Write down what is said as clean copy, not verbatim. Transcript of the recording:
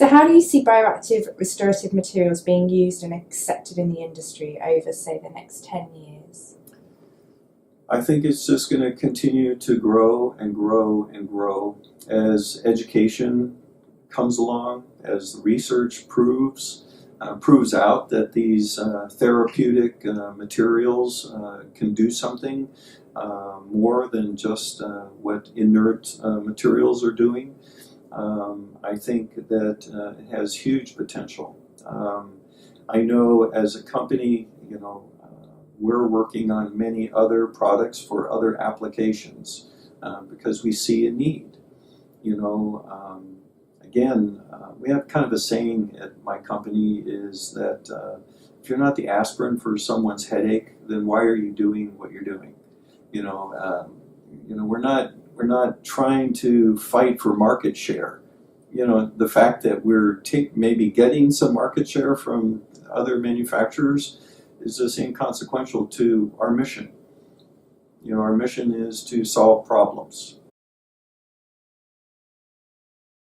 So how do you see bioactive restorative materials being used and accepted in the industry over, say, the next 10 years? I think it's just going to continue to grow and grow and grow as education comes along, as the research proves out that these therapeutic materials can do something more than just what inert materials are doing. I think that it has huge potential. I know as a company, we're working on many other products for other applications because we see a need. We have kind of a saying at my company is that if you're not the aspirin for someone's headache, then why are you doing what you're doing? We're not trying to fight for market share. The fact that we're maybe getting some market share from other manufacturers is just inconsequential to our mission. Our mission is to solve problems.